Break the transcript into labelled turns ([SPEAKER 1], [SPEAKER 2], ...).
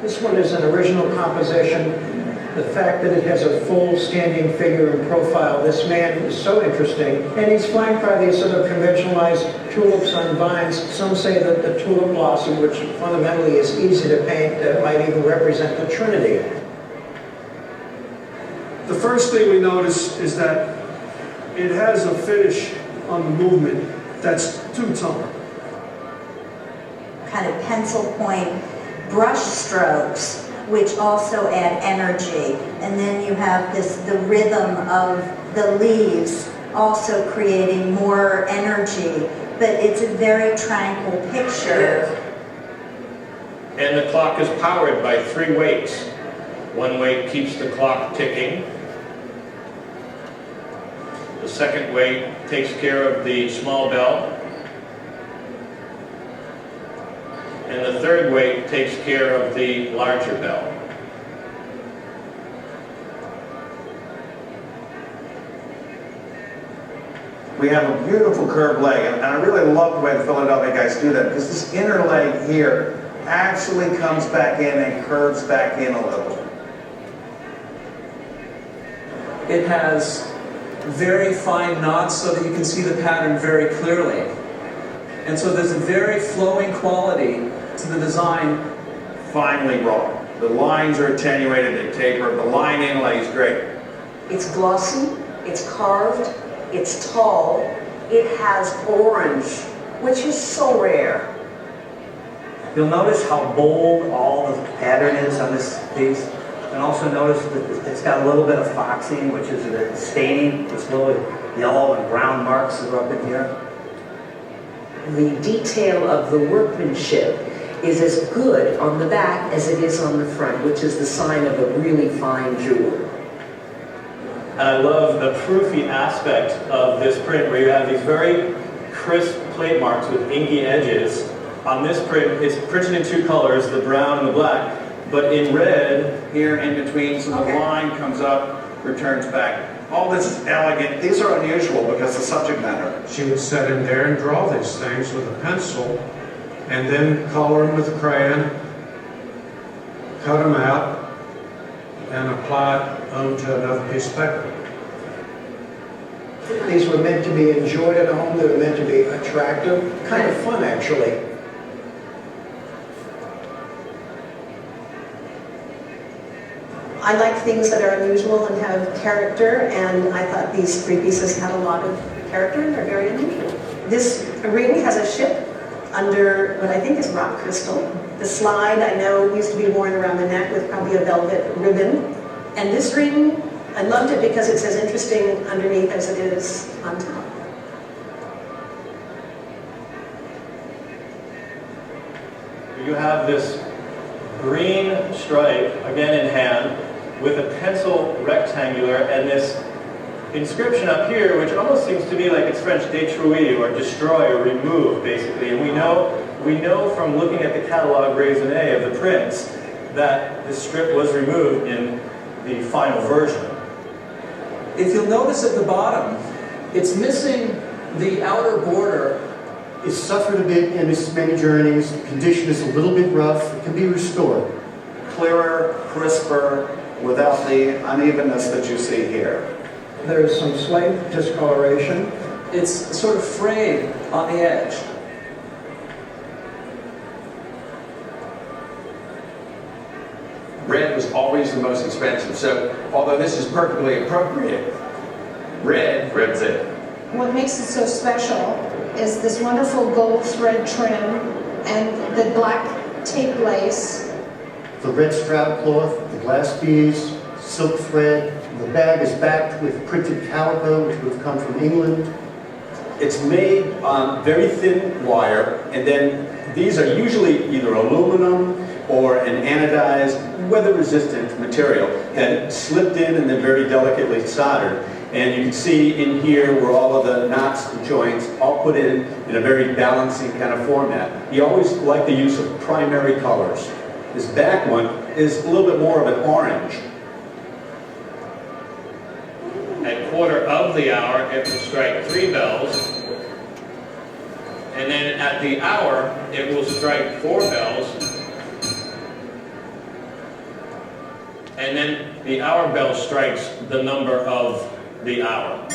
[SPEAKER 1] This one is an original composition. The fact that it has a full standing figure and profile, this man is so interesting. And he's flanked by these sort of conventionalized tulips on vines. Some say that the tulip blossom, which fundamentally is easy to paint, might even represent the Trinity.
[SPEAKER 2] The first thing we notice is that it has a finish on the movement that's two-tone.
[SPEAKER 3] Kind of pencil point brush strokes, which also add energy. And then you have the rhythm of the leaves also creating more energy. But it's a very tranquil picture.
[SPEAKER 4] And the clock is powered by 3 weights. One weight keeps the clock ticking. The second weight takes care of the small bell. And the third weight takes care of the larger bell.
[SPEAKER 5] We have a beautiful curved leg, and I really love the way the Philadelphia guys do that, because this inner leg here actually comes back in and curves back in a little.
[SPEAKER 6] It has very fine knots so that you can see the pattern very clearly. And so there's a very flowing quality to the design.
[SPEAKER 5] Finely wrought. The lines are attenuated, they taper. The line inlay is great.
[SPEAKER 7] It's glossy, it's carved, it's tall, it has orange, which is so rare.
[SPEAKER 8] You'll notice how bold all the pattern is on this piece. And also notice that it's got a little bit of foxing, which is the staining. This little yellow and brown marks that are up in here.
[SPEAKER 7] The detail of the workmanship is as good on the back as it is on the front, which is the sign of a really fine jewel.
[SPEAKER 4] And I love the proofy aspect of this print, where you have these very crisp plate marks with inky edges. On this print, it's printed in 2 colors, the brown and the black. But in red,
[SPEAKER 5] here in between, so the line comes up, returns back. All this is elegant. These are unusual because the subject matter.
[SPEAKER 2] She would set in there and draw these things with a pencil, and then color them with a crayon, cut them out, and apply it onto another piece of paper.
[SPEAKER 1] These were meant to be enjoyed at home. They were meant to be attractive, kind of fun, actually.
[SPEAKER 9] I like things that are unusual and have character, and I thought these 3 pieces had a lot of character and they're very unusual. This ring has a ship under what I think is rock crystal. The slide, I know, used to be worn around the neck with probably a velvet ribbon. And this ring, I loved it because it's as interesting underneath as it is on top.
[SPEAKER 4] you have this green stripe, again in hand, with a pencil rectangular and this inscription up here, which almost seems to me like it's French, détruire, or destroy or remove, basically. And we know from looking at the catalogue raisonné of the prints that this strip was removed in the final version.
[SPEAKER 6] If you'll notice at the bottom, it's missing the outer border.
[SPEAKER 10] It's suffered a bit in its many journeys. The condition is a little bit rough. It can be restored.
[SPEAKER 5] Clearer, crisper, without the unevenness that you see here.
[SPEAKER 1] There's some slight discoloration.
[SPEAKER 6] It's sort of frayed on the edge.
[SPEAKER 11] Red was always the most expensive, so although this is perfectly appropriate, red's it.
[SPEAKER 12] What makes it so special is this wonderful gold thread trim and the black tape lace.
[SPEAKER 10] The red strap cloth, the glass beads, silk thread. The bag is backed with printed calico, which would have come from England.
[SPEAKER 13] It's made on very thin wire, and then these are usually either aluminum or an anodized, weather-resistant material, and slipped in and then very delicately soldered. And you can see in here where all of the knots and joints all put in a very balancing kind of format. He always liked the use of primary colors. This back one is a little bit more of an orange.
[SPEAKER 4] At quarter of the hour, it will strike 3 bells. And then at the hour, it will strike 4 bells. and then the hour bell strikes the number of the hour.